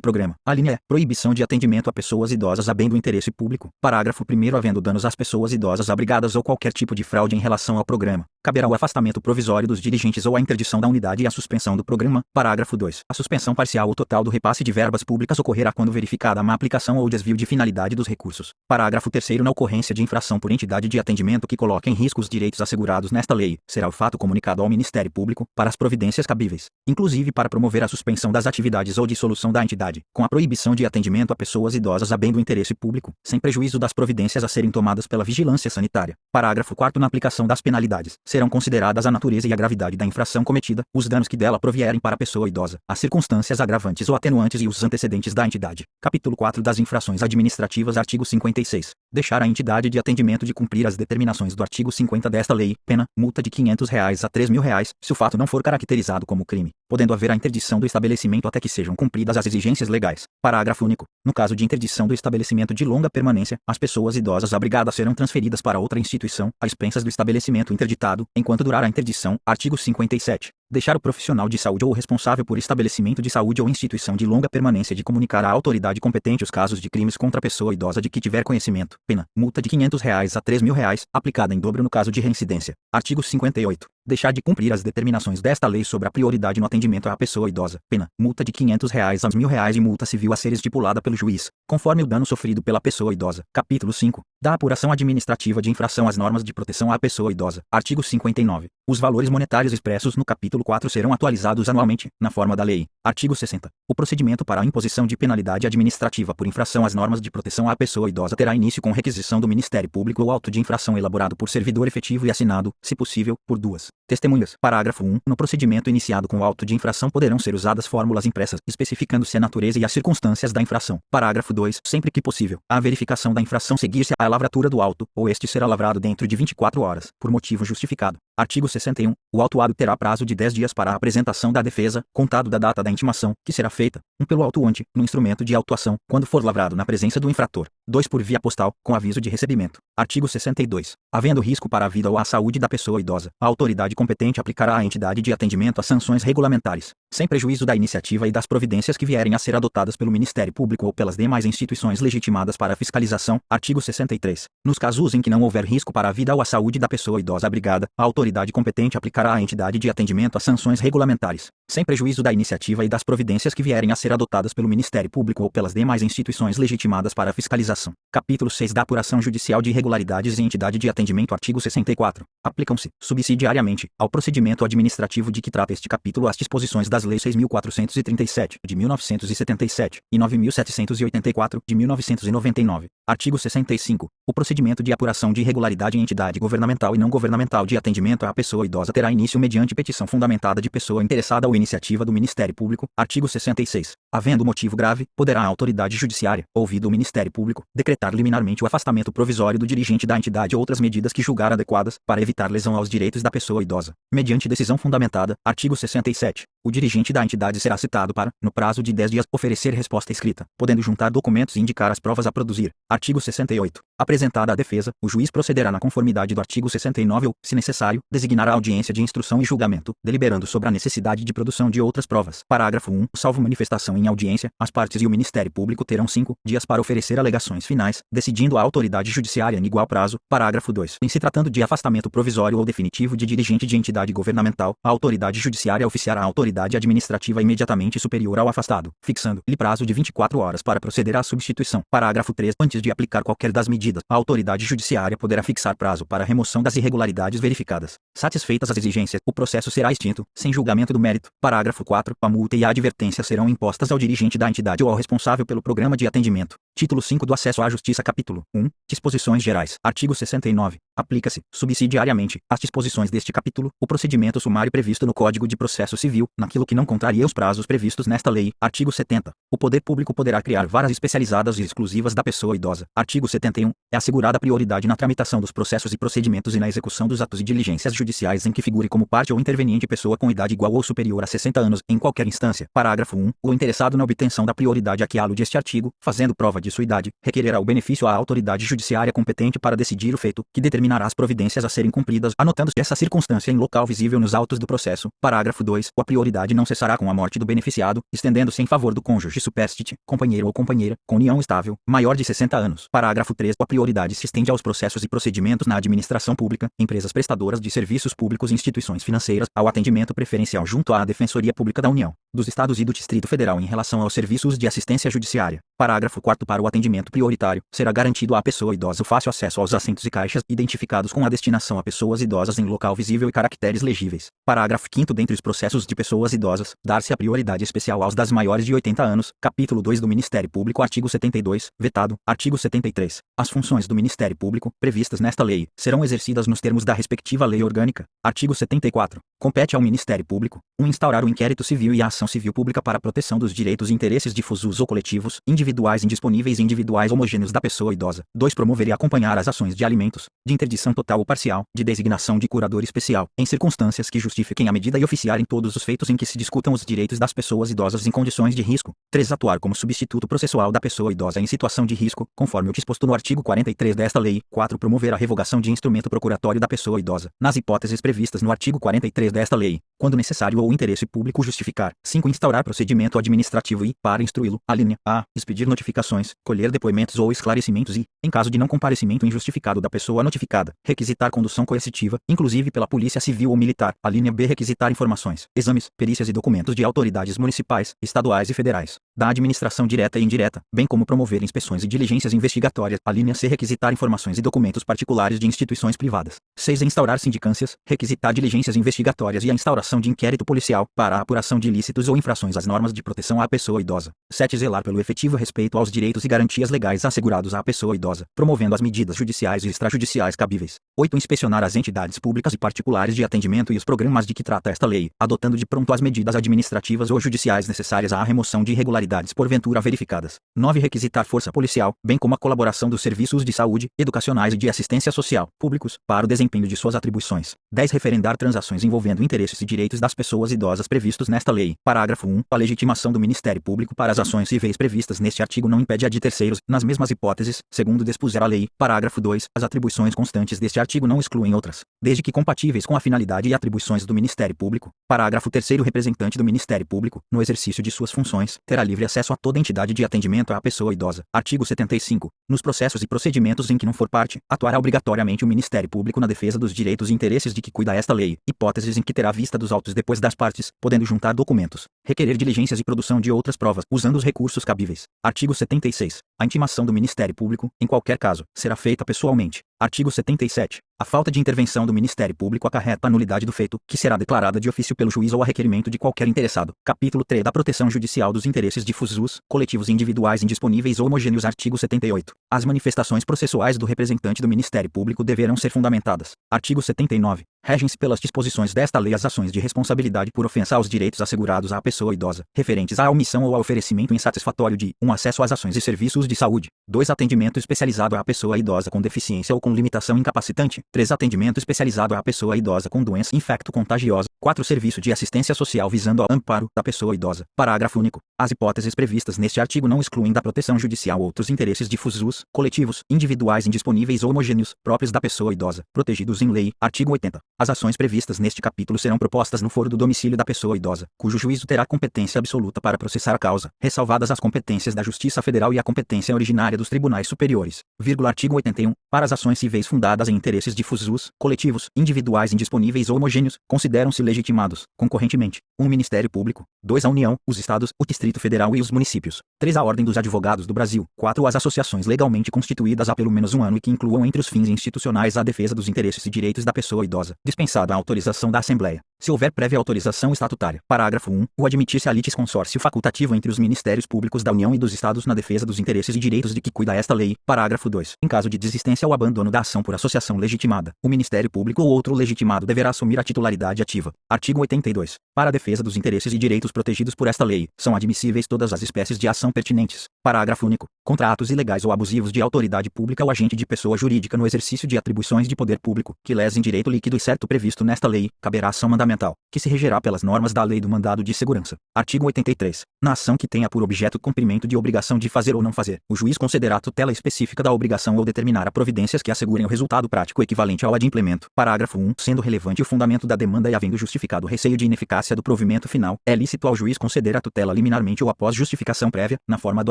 programa, alínea E, proibição de atendimento a pessoas idosas a bem do interesse público. Parágrafo 1º. Havendo danos às pessoas idosas abrigadas ou qualquer tipo de fraude em relação ao programa, caberá o afastamento provisório dos dirigentes ou a interdição da unidade e a suspensão do programa. Parágrafo 2. A suspensão parcial ou total do repasse de verbas públicas ocorrerá quando verificada a má aplicação ou desvio de finalidade dos recursos. Parágrafo 3º. Na ocorrência de infração por entidade de atendimento que coloque em risco os direitos assegurados nesta lei, será o fato comunicado ao Ministério Público, para as providências cabíveis, inclusive para promover a suspensão das atividades ou dissolução da entidade, com a proibição de atendimento a pessoas idosas a bem do interesse público, sem prejuízo das providências a serem tomadas pela vigilância sanitária. Parágrafo 4º. Na aplicação das penalidades, serão consideradas a natureza e a gravidade da infração cometida, os danos que dela provierem para a pessoa idosa, as circunstâncias agravantes ou atenuantes e os antecedentes da entidade. Capítulo 4 das infrações administrativas. Artigo 56. Deixar a entidade de atendimento de cumprir as determinações do artigo 50 desta lei, pena, multa de R$ 500 a R$ 3.000, se o fato não for caracterizado como crime, podendo haver a interdição do estabelecimento até que sejam cumpridas as exigências legais. Parágrafo único. No caso de interdição do estabelecimento de longa permanência, as pessoas idosas abrigadas serão transferidas para outra instituição, a expensas do estabelecimento interditado, enquanto durar a interdição. Artigo 57. Deixar o profissional de saúde ou o responsável por estabelecimento de saúde ou instituição de longa permanência de comunicar à autoridade competente os casos de crimes contra a pessoa idosa de que tiver conhecimento. Pena, multa de R$ 500 a R$ 3.000, aplicada em dobro no caso de reincidência. Artigo 58. Deixar de cumprir as determinações desta lei sobre a prioridade no atendimento à pessoa idosa. Pena, multa de R$ 500 a R$ 1.000 e multa civil a ser estipulada pelo juiz, conforme o dano sofrido pela pessoa idosa. Capítulo 5. Da apuração administrativa de infração às normas de proteção à pessoa idosa. Artigo 59. Os valores monetários expressos no capítulo 4 serão atualizados anualmente, na forma da lei. Artigo 60. O procedimento para a imposição de penalidade administrativa por infração às normas de proteção à pessoa idosa terá início com requisição do Ministério Público ou auto de infração elaborado por servidor efetivo e assinado, se possível, por duas testemunhas. Parágrafo 1. No procedimento iniciado com o auto de infração poderão ser usadas fórmulas impressas, especificando-se a natureza e as circunstâncias da infração. Parágrafo 2. Sempre que possível, a verificação da infração seguir-se à lavratura do auto, ou este será lavrado dentro de 24 horas, por motivo justificado. Artigo 61. O autuado terá prazo de 10 dias para a apresentação da defesa, contado da data da intimação, que será feita, 1 pelo autuante, no instrumento de autuação, quando for lavrado na presença do infrator, 2 por via postal, com aviso de recebimento. Artigo 62. Havendo risco para a vida ou à saúde da pessoa idosa, a autoridade competente aplicará à entidade de atendimento as sanções regulamentares, sem prejuízo da iniciativa e das providências que vierem a ser adotadas pelo Ministério Público ou pelas demais instituições legitimadas para a fiscalização. Artigo 63. Nos casos em que não houver risco para a vida ou à saúde da pessoa idosa abrigada, a autoridade competente aplicará à entidade de atendimento as sanções regulamentares, sem prejuízo da iniciativa e das providências que vierem a ser adotadas pelo Ministério Público ou pelas demais instituições legitimadas para a fiscalização. Capítulo 6 da apuração judicial de irregularidades em entidade de atendimento. Artigo 64. Aplicam-se, subsidiariamente, ao procedimento administrativo de que trata este capítulo as disposições das leis 6.437, de 1977, e 9.784, de 1999. Artigo 65. O procedimento de apuração de irregularidade em entidade governamental e não governamental de atendimento à pessoa idosa terá início mediante petição fundamentada de pessoa interessada ou iniciativa do Ministério Público. Artigo 66. Havendo motivo grave, poderá a autoridade judiciária, ouvido o Ministério Público, decretar liminarmente o afastamento provisório do dirigente da entidade ou outras medidas que julgar adequadas, para evitar lesão aos direitos da pessoa idosa, mediante decisão fundamentada. Artigo 67. O dirigente da entidade será citado para, no prazo de 10 dias, oferecer resposta escrita, podendo juntar documentos e indicar as provas a produzir. Artigo Artigo 68. Apresentada a defesa, o juiz procederá na conformidade do artigo 69 ou, se necessário, designará audiência de instrução e julgamento, deliberando sobre a necessidade de produção de outras provas. Parágrafo 1. Salvo manifestação em audiência, as partes e o Ministério Público terão 5 dias para oferecer alegações finais, decidindo a autoridade judiciária em igual prazo. Parágrafo 2. Em se tratando de afastamento provisório ou definitivo de dirigente de entidade governamental, a autoridade judiciária oficiará a autoridade administrativa imediatamente superior ao afastado, fixando-lhe prazo de 24 horas para proceder à substituição. Parágrafo 3. Antes de aplicar qualquer das medidas, a autoridade judiciária poderá fixar prazo para a remoção das irregularidades verificadas. Satisfeitas as exigências, o processo será extinto, sem julgamento do mérito. Parágrafo 4. A multa e a advertência serão impostas ao dirigente da entidade ou ao responsável pelo programa de atendimento. Título 5 do Acesso à Justiça. Capítulo 1. Disposições gerais. Artigo 69. Aplica-se, subsidiariamente, às disposições deste capítulo, o procedimento sumário previsto no Código de Processo Civil, naquilo que não contraria os prazos previstos nesta lei. Artigo 70. O poder público poderá criar varas especializadas e exclusivas da pessoa idosa. Artigo 71. É assegurada prioridade na tramitação dos processos e procedimentos e na execução dos atos e diligências judiciais em que figure como parte ou interveniente pessoa com idade igual ou superior a 60 anos, em qualquer instância. Parágrafo 1. O interessado na obtenção da prioridade a que alude este artigo, fazendo prova de sua idade, requererá o benefício à autoridade judiciária competente para decidir o feito, que determinará as providências a serem cumpridas, anotando-se essa circunstância em local visível nos autos do processo. Parágrafo 2. A prioridade não cessará com a morte do beneficiado, estendendo-se em favor do cônjuge superstite, companheiro ou companheira, com união estável, maior de 60 anos. Parágrafo 3. A prioridade se estende aos processos e procedimentos na administração pública, empresas prestadoras de serviços públicos e instituições financeiras, ao atendimento preferencial junto à Defensoria Pública da União, dos Estados e do Distrito Federal em relação aos serviços de assistência judiciária. Parágrafo 4. Para o atendimento prioritário, será garantido à pessoa idosa o fácil acesso aos assentos e caixas identificados com a destinação a pessoas idosas em local visível e caracteres legíveis. Parágrafo 5. Dentre os processos de pessoas idosas, dar-se a prioridade especial aos das maiores de 80 anos. Capítulo 2 do Ministério Público. Artigo 72. Vetado. Artigo 73. As funções do Ministério Público, previstas nesta lei, serão exercidas nos termos da respectiva lei orgânica. Artigo 74. Compete ao Ministério Público 1. Instaurar o inquérito civil e a ação civil pública para a proteção dos direitos e interesses difusos ou coletivos, individuais indisponíveis e individuais homogêneos da pessoa idosa. 2. Promover e acompanhar as ações de alimentos, de interdição total ou parcial, de designação de curador especial, em circunstâncias que justifiquem a medida e oficiar em todos os feitos em que se discutam os direitos das pessoas idosas em condições de risco. 3. Atuar como substituto processual da pessoa idosa em situação de risco, conforme o disposto no artigo 43 desta lei. 4. Promover a revogação de instrumento procuratório da pessoa idosa, nas hipóteses previstas no artigo 43 desta lei, quando necessário ou o interesse público justificar. 5. Instaurar procedimento administrativo e, para instruí-lo, alínea a, expedir notificações, colher depoimentos ou esclarecimentos e, em caso de não comparecimento injustificado da pessoa notificada, requisitar condução coercitiva, inclusive pela Polícia Civil ou Militar. Alínea B. Requisitar informações, exames, perícias e documentos de autoridades municipais, estaduais e federais, da administração direta e indireta, bem como promover inspeções e diligências investigatórias. Alínea C. Requisitar informações e documentos particulares de instituições privadas. 6. Instaurar sindicâncias, requisitar diligências investigatórias e a instauração de inquérito policial, para a apuração de ilícitos ou infrações às normas de proteção à pessoa idosa. 7. Zelar pelo efetivo respeito aos direitos e garantias legais assegurados à pessoa idosa, promovendo as medidas judiciais e extrajudiciais cabíveis. 8. Inspecionar as entidades públicas e particulares de atendimento e os programas de que trata esta lei, adotando de pronto as medidas administrativas ou judiciais necessárias à remoção de irregularidades porventura verificadas. 9. Requisitar força policial, bem como a colaboração dos serviços de saúde, educacionais e de assistência social, públicos, para o desempenho de suas atribuições. 10. Referendar transações envolvendo interesses e direitos das pessoas idosas previstos nesta lei. Parágrafo 1. A legitimação do Ministério Público para as ações civis previstas neste artigo não impede a de terceiros, nas mesmas hipóteses, segundo dispuser a lei. Parágrafo 2. As atribuições constantes deste artigo não excluem outras, desde que compatíveis com a finalidade e atribuições do Ministério Público. Parágrafo 3º. O representante do Ministério Público, no exercício de suas funções, terá livre acesso a toda entidade de atendimento à pessoa idosa. Artigo 75. Nos processos e procedimentos em que não for parte, atuará obrigatoriamente o Ministério Público na defesa dos direitos e interesses de que cuida esta lei, hipóteses em que terá vista dos autos depois das partes, podendo juntar documentos, requerer diligências e produção de outras provas, usando os recursos cabíveis. Artigo 76. A intimação do Ministério Público, em qualquer caso, será feita pessoalmente. Artigo 77. A falta de intervenção do Ministério Público acarreta a nulidade do feito, que será declarada de ofício pelo juiz ou a requerimento de qualquer interessado. Capítulo 3 da Proteção Judicial dos Interesses Difusos, Coletivos e Individuais Indisponíveis ou Homogêneos. Artigo 78. As manifestações processuais do representante do Ministério Público deverão ser fundamentadas. Artigo 79. Regem-se pelas disposições desta lei as ações de responsabilidade por ofensa aos direitos assegurados à pessoa idosa, referentes à omissão ou ao oferecimento insatisfatório de 1. Acesso às ações e serviços de saúde. 2. Atendimento especializado à pessoa idosa com deficiência ou com limitação incapacitante. 3. Atendimento especializado à pessoa idosa com doença infecto-contagiosa. 4. Serviço de assistência social visando ao amparo da pessoa idosa. Parágrafo único. As hipóteses previstas neste artigo não excluem da proteção judicial outros interesses difusos, coletivos, individuais indisponíveis ou homogêneos, próprios da pessoa idosa, protegidos em lei. Artigo 80. As ações previstas neste capítulo serão propostas no foro do domicílio da pessoa idosa, cujo juízo terá competência absoluta para processar a causa, ressalvadas as competências da Justiça Federal e a competência originária dos tribunais superiores. Artigo 81. Para as ações civis fundadas em interesses difusos, coletivos, individuais indisponíveis ou homogêneos, consideram-se legitimados, concorrentemente, 1. Ministério Público, 2. A União, os Estados, o Distrito Federal e os municípios, 3. A Ordem dos Advogados do Brasil, 4. As associações legalmente constituídas há pelo menos um ano e que incluam entre os fins institucionais a defesa dos interesses e direitos da pessoa idosa, dispensada a autorização da Assembleia, se houver prévia autorização estatutária. Parágrafo 1. O admitir-se a litisconsórcio facultativo entre os Ministérios Públicos da União e dos Estados na defesa dos interesses e direitos de que cuida esta lei. Parágrafo 2. Em caso de desistência ou abandono da ação por associação legitimada, o Ministério Público ou outro legitimado deverá assumir a titularidade ativa. Artigo 82. Para a defesa dos interesses e direitos protegidos por esta lei, são admissíveis todas as espécies de ação pertinentes. Parágrafo único. Contra atos ilegais ou abusivos de autoridade pública ou agente de pessoa jurídica no exercício de atribuições de poder público, que lesem direito líquido e certo previsto nesta lei, caberá ação mandamental, que se regerá pelas normas da Lei do Mandado de Segurança. Artigo 83. Na ação que tenha por objeto cumprimento de obrigação de fazer ou não fazer, o juiz concederá tutela específica da obrigação ou determinará providências que assegurem o resultado prático equivalente ao adimplemento. Parágrafo 1. Sendo relevante o fundamento da demanda e havendo justificado o receio de ineficácia do provimento final, é lícito ao juiz conceder a tutela liminarmente ou após justificação prévia, na forma do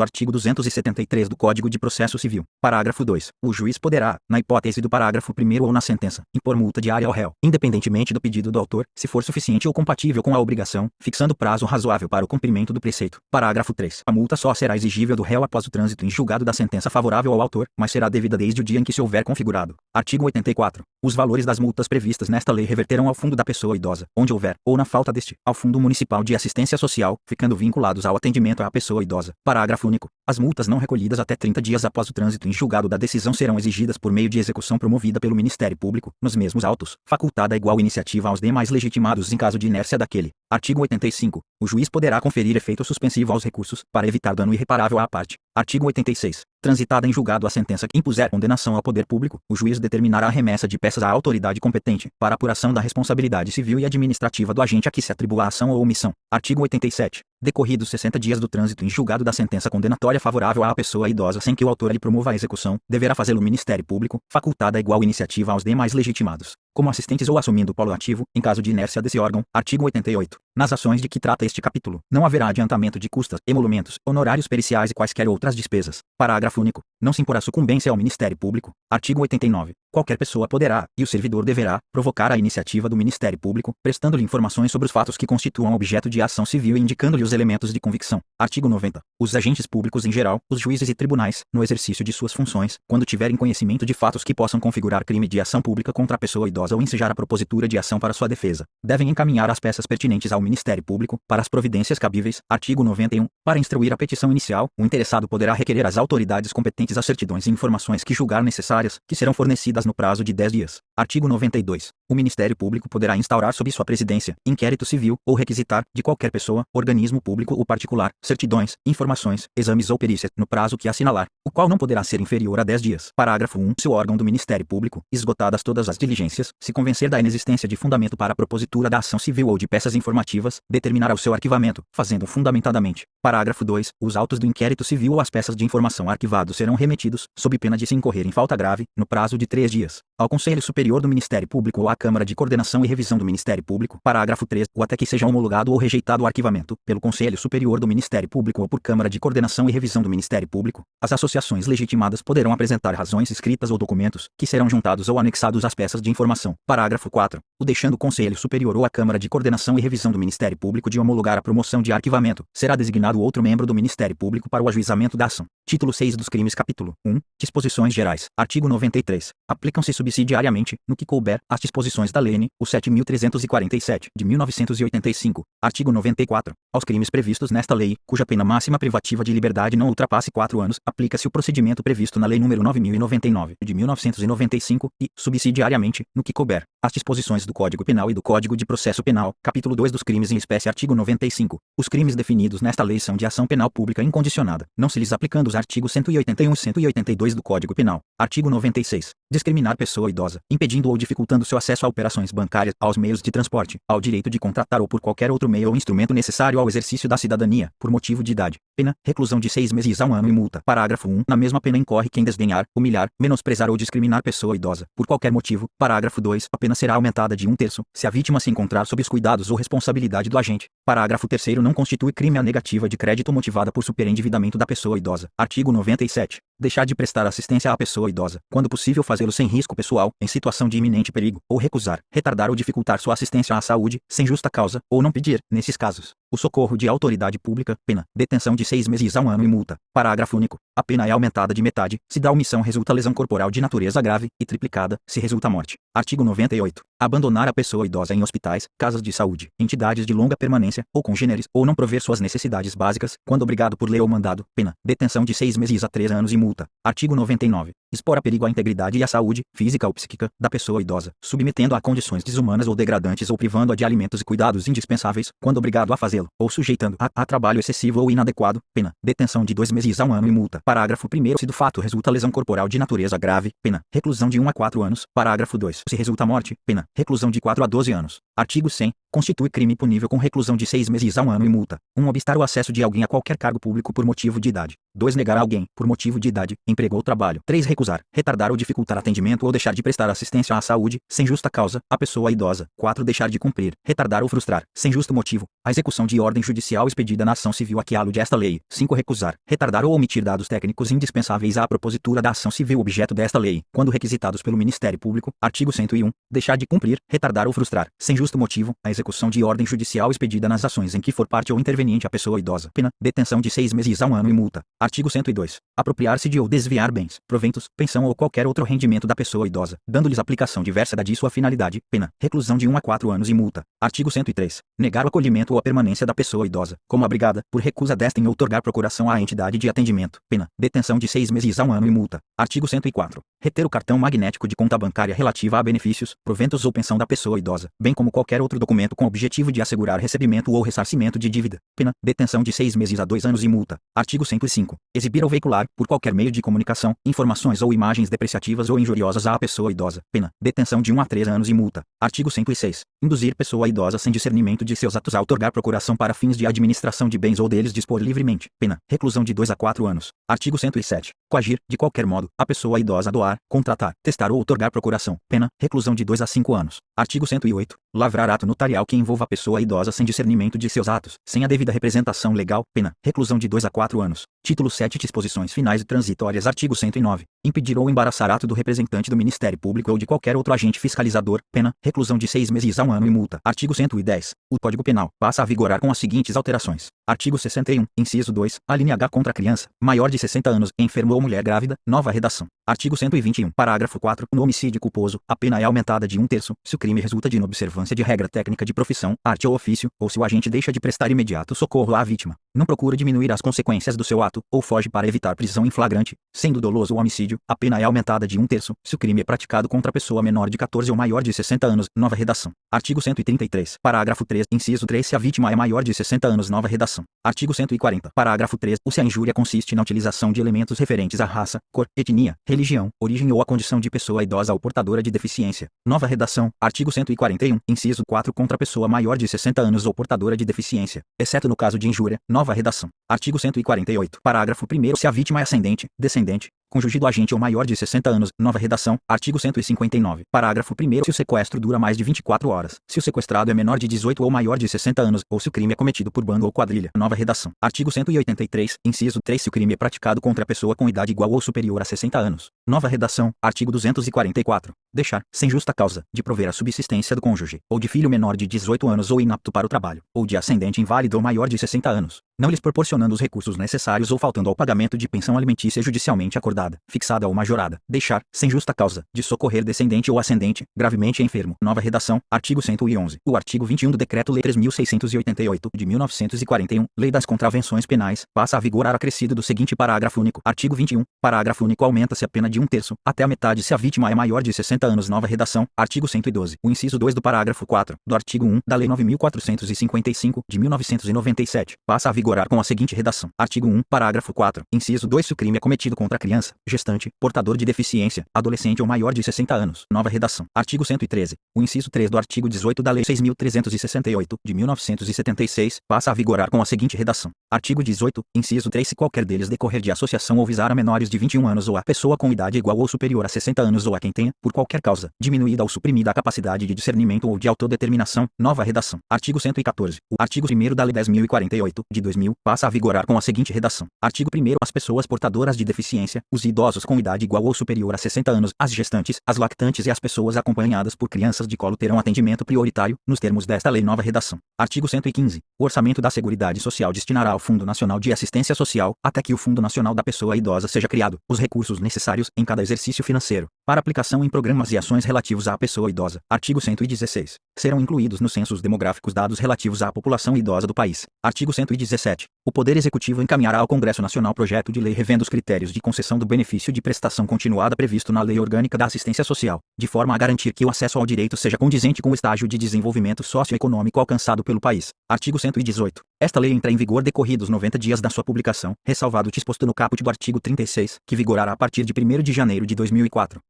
artigo 273 do Código de Processo Civil. Parágrafo 2. O juiz poderá, na hipótese do parágrafo 1º ou na sentença, impor multa diária ao réu, independentemente do pedido do autor, se for suficiente ou compatível com a obrigação, fixando prazo razoável para o cumprimento do preceito. Parágrafo 3. A multa só será exigível do réu após o trânsito em julgado da sentença favorável ao autor, mas será devida desde o dia em que se houver configurado. Artigo 84. Os valores das multas previstas nesta lei reverterão ao fundo da pessoa idosa, onde houver, ou na falta deste, ao Fundo Municipal de Assistência Social, ficando vinculados ao atendimento à pessoa idosa. Parágrafo único. As multas não recolhidas até 30 dias após o trânsito em julgado da decisão serão exigidas por meio de execução promovida pelo Ministério Público, nos mesmos autos, facultada igual iniciativa aos demais legitimados em caso de inércia daquele. Artigo 85. O juiz poderá conferir efeito suspensivo aos recursos, para evitar dano irreparável à parte. Artigo 86. Transitada em julgado a sentença que impuser condenação ao poder público, o juiz determinará a remessa de peças à autoridade competente, para apuração da responsabilidade civil e administrativa do agente a que se atribua a ação ou omissão. Artigo 87. Decorridos 60 dias do trânsito em julgado da sentença condenatória favorável à pessoa idosa sem que o autor lhe promova a execução, deverá fazê-lo o Ministério Público, facultada igual iniciativa aos demais legitimados, como assistentes ou assumindo o polo ativo, em caso de inércia desse órgão. Artigo 88. Nas ações de que trata este capítulo, não haverá adiantamento de custas, emolumentos, honorários periciais e quaisquer outras despesas. Parágrafo único. Não se imporá sucumbência ao Ministério Público. Artigo 89. Qualquer pessoa poderá, e o servidor deverá, provocar a iniciativa do Ministério Público, prestando-lhe informações sobre os fatos que constituam objeto de ação civil e indicando-lhe os elementos de convicção. Artigo 90. Os agentes públicos em geral, os juízes e tribunais, no exercício de suas funções, quando tiverem conhecimento de fatos que possam configurar crime de ação pública contra a pessoa idosa ou ensejar a propositura de ação para sua defesa, devem encaminhar as peças pertinentes ao Ministério Público, para as providências cabíveis. Artigo 91. Para instruir a petição inicial, o interessado poderá requerer às autoridades competentes as certidões e informações que julgar necessárias, que serão fornecidas no prazo de 10 dias. Artigo 92. O Ministério Público poderá instaurar sob sua presidência, inquérito civil, ou requisitar, de qualquer pessoa, organismo público ou particular, certidões, informações, exames ou perícia, no prazo que assinalar, o qual não poderá ser inferior a 10 dias. Parágrafo 1. Se o órgão do Ministério Público, esgotadas todas as diligências, se convencer da inexistência de fundamento para a propositura da ação civil ou de peças informativas, determinará o seu arquivamento, fazendo fundamentadamente. Parágrafo 2. Os autos do inquérito civil ou as peças de informação arquivados serão remetidos, sob pena de se incorrer em falta grave, no prazo de 3 dias, ao Conselho Superior do Ministério Público ou à Câmara de Coordenação e Revisão do Ministério Público. Parágrafo 3. Ou até que seja homologado ou rejeitado o arquivamento, pelo Conselho Superior do Ministério Público ou por Câmara de Coordenação e Revisão do Ministério Público, as associações legitimadas poderão apresentar razões escritas ou documentos, que serão juntados ou anexados às peças de informação. Parágrafo 4. O deixando o Conselho Superior ou a Câmara de Coordenação e Revisão do Ministério Público de homologar a promoção de arquivamento, será designado outro membro do Ministério Público para o ajuizamento da ação. Título 6 dos Crimes. Capítulo 1. Disposições Gerais. Artigo 93. Aplicam-se subsidiariamente, no que couber, as disposições da Lei nº 7.347, de 1985. Artigo 94. Aos crimes previstos nesta lei, cuja pena máxima privativa de liberdade não ultrapasse 4 anos, aplica-se o procedimento previsto na Lei nº 9.099, de 1995, e, subsidiariamente, no que couber, as disposições do Código Penal e do Código de Processo Penal. Capítulo 2 dos Crimes em Espécie. Artigo 95. Os crimes definidos nesta lei são de ação penal pública incondicionada, não se lhes aplicando os artigos 181 e 182 do Código Penal. Artigo 96. discriminar pessoa idosa, impedindo ou dificultando seu acesso a operações bancárias, aos meios de transporte, ao direito de contratar ou por qualquer outro meio ou instrumento necessário ao exercício da cidadania, por motivo de idade. Pena, reclusão de 6 meses a 1 ano e multa. Parágrafo 1. Na mesma pena incorre quem desdenhar, humilhar, menosprezar ou discriminar pessoa idosa, por qualquer motivo. Parágrafo 2. A pena será aumentada de 1/3, se a vítima se encontrar sob os cuidados ou responsabilidade do agente. Parágrafo 3º. Não constitui crime a negativa de crédito motivada por superendividamento da pessoa idosa. Artigo 97. Deixar de prestar assistência à pessoa idosa, quando possível fazê-lo sem risco pessoal, em situação de iminente perigo, ou recusar, retardar ou dificultar sua assistência à saúde, sem justa causa, ou não pedir, nesses casos, o socorro de autoridade pública. Pena, detenção de 6 meses a 1 ano e multa. Parágrafo único. A pena é aumentada de metade, se da omissão resulta lesão corporal de natureza grave, e triplicada, se resulta morte. Artigo 98. Abandonar a pessoa idosa em hospitais, casas de saúde, entidades de longa permanência, ou congêneres, ou não prover suas necessidades básicas, quando obrigado por lei ou mandado. Pena, detenção de 6 meses a 3 anos e multa. Artigo 99. Expor a perigo a integridade e a saúde, física ou psíquica, da pessoa idosa, submetendo-a a condições desumanas ou degradantes ou privando-a de alimentos e cuidados indispensáveis, quando obrigado a fazê-lo, ou sujeitando-a a trabalho excessivo ou inadequado. Pena, detenção de 2 meses a 1 ano e multa. Parágrafo 1º. Se do fato resulta lesão corporal de natureza grave, pena, reclusão de 1 a 4 anos. Parágrafo 2. Se resulta morte, pena, reclusão de 4 a 12 anos. Artigo 100. Constitui crime punível com reclusão de 6 meses a 1 ano e multa. 1. Obstar o acesso de alguém a qualquer cargo público por motivo de idade. 2. Negar a alguém, por motivo de idade, emprego ou trabalho. 3. Recusar, retardar ou dificultar atendimento ou deixar de prestar assistência à saúde, sem justa causa, à pessoa idosa. 4. Deixar de cumprir, retardar ou frustrar, sem justo motivo, a execução de ordem judicial expedida na ação civil a que alude esta lei. 5. Recusar, retardar ou omitir dados técnicos indispensáveis à propositura da ação civil objeto desta lei, quando requisitados pelo Ministério Público. Artigo 101. Deixar de cumprir, retardar ou frustrar, sem justo motivo, a execução de ordem judicial expedida nas ações em que for parte ou interveniente a pessoa idosa. Pena, detenção de 6 meses a 1 ano e multa. Artigo 102. Apropriar-se de ou desviar bens, proventos, pensão ou qualquer outro rendimento da pessoa idosa, dando-lhes aplicação diversa da de sua finalidade. Pena, reclusão de 1 a 4 anos e multa. Artigo 103. Negar o acolhimento ou a permanência da pessoa idosa, como abrigada, por recusa desta em outorgar procuração à entidade de atendimento. Pena, detenção de 6 meses a 1 ano e multa. Artigo 104. Reter o cartão magnético de conta bancária relativa a benefícios, proventos ou pensão da pessoa idosa, bem como qualquer outro documento com objetivo de assegurar recebimento ou ressarcimento de dívida. Pena, detenção de 6 meses a 2 anos e multa. Artigo 105. Exibir ou veicular, por qualquer meio de comunicação, informações ou imagens depreciativas ou injuriosas à pessoa idosa. Pena, detenção de 1 a 3 anos e multa. Artigo 106. Induzir pessoa idosa sem discernimento de seus atos a outorgar procuração para fins de administração de bens ou deles dispor livremente. Pena, reclusão de 2 a 4 anos. Artigo 107. Coagir, de qualquer modo, a pessoa idosa a doar, contratar, testar ou outorgar procuração. Pena, reclusão de 2 a 5 anos. Artigo 108. Lavrar ato notarial que envolva a pessoa idosa sem discernimento de seus atos, sem a devida representação legal. Pena, reclusão de 2 a 4 anos. Título 7. Disposições finais e transitórias. Artigo 109. Impedir ou embaraçar ato do representante do Ministério Público ou de qualquer outro agente fiscalizador. Pena, reclusão de 6 meses a 1 ano e multa. Artigo 110. O Código Penal passa a vigorar com as seguintes alterações. Artigo 61. Inciso 2. A linha H contra criança, maior de 60 anos, enfermo ou mulher grávida. Nova redação. Artigo 121. Parágrafo 4. No homicídio culposo, a pena é aumentada de 1/3, se o crime resulta de inobservância de regra técnica de profissão, arte ou ofício, ou se o agente deixa de prestar imediato socorro à vítima, não procura diminuir as consequências do seu ato, ou foge para evitar prisão em flagrante. Sendo doloso o homicídio, a pena é aumentada de 1/3, se o crime é praticado contra pessoa menor de 14 ou maior de 60 anos. Nova redação. Artigo 133. Parágrafo 3. Inciso 3. Se a vítima é maior de 60 anos. Nova redação. Artigo 140. Parágrafo 3. Se a injúria consiste na utilização de elementos referentes à raça, cor, etnia, religião, origem ou a condição de pessoa idosa ou portadora de deficiência. Nova redação. Artigo 141. Inciso 4. Contra pessoa maior de 60 anos ou portadora de deficiência, exceto no caso de injúria. Nova redação. Artigo 148. Parágrafo 1º. Se a vítima é ascendente, descendente, cônjuge do agente ou maior de 60 anos. Nova redação. Artigo 159. Parágrafo 1º. Se o sequestro dura mais de 24 horas, se o sequestrado é menor de 18 ou maior de 60 anos, ou se o crime é cometido por bando ou quadrilha. Nova redação. Artigo 183. Inciso 3. Se o crime é praticado contra a pessoa com idade igual ou superior a 60 anos. Nova redação. Artigo 244. Deixar, sem justa causa, de prover a subsistência do cônjuge, ou de filho menor de 18 anos ou inapto para o trabalho, ou de ascendente inválido ou maior de 60 anos, não lhes proporcionando os recursos necessários ou faltando ao pagamento de pensão alimentícia judicialmente acordada, fixada ou majorada. Deixar, sem justa causa, de socorrer descendente ou ascendente, gravemente enfermo. Nova redação. Artigo 111. O artigo 21 do Decreto-Lei 3.688, de 1941, Lei das Contravenções Penais, passa a vigorar acrescido do seguinte parágrafo único. Artigo 21. Parágrafo único. Aumenta-se a pena de 1/3, até a metade se a vítima é maior de 60 anos. Nova redação. Artigo 112. O inciso 2 do parágrafo 4, do artigo 1, da Lei 9.455, de 1997, passa a vigorar vigorar com a seguinte redação. Artigo 1, parágrafo 4, inciso 2. Se o crime é cometido contra criança, gestante, portador de deficiência, adolescente ou maior de 60 anos. Nova redação. Artigo 113. O inciso 3 do artigo 18 da Lei 6.368, de 1976, passa a vigorar com a seguinte redação. Artigo 18, inciso 3. Se qualquer deles decorrer de associação ou visar a menores de 21 anos ou a pessoa com idade igual ou superior a 60 anos ou a quem tenha, por qualquer causa, diminuída ou suprimida a capacidade de discernimento ou de autodeterminação. Nova redação. Artigo 114. O artigo 1º da Lei 10.048, de 2000, passa a vigorar com a seguinte redação. Artigo 1º. As pessoas portadoras de deficiência, os idosos com idade igual ou superior a 60 anos, as gestantes, as lactantes e as pessoas acompanhadas por crianças de colo terão atendimento prioritário, nos termos desta lei. Nova redação. Artigo 115. O orçamento da Seguridade Social destinará ao Fundo Nacional de Assistência Social, até que o Fundo Nacional da Pessoa Idosa seja criado, os recursos necessários, em cada exercício financeiro, para aplicação em programas e ações relativos à pessoa idosa. Artigo 116. Serão incluídos nos censos demográficos dados relativos à população idosa do país. Artigo 117. O Poder Executivo encaminhará ao Congresso Nacional projeto de lei revendo os critérios de concessão do benefício de prestação continuada previsto na Lei Orgânica da Assistência Social, de forma a garantir que o acesso ao direito seja condizente com o estágio de desenvolvimento socioeconômico alcançado pelo país. Artigo 118. Esta lei entra em vigor decorridos 90 dias da sua publicação, ressalvado o disposto no caput do artigo 36, que vigorará a partir de 1º de janeiro de 2004.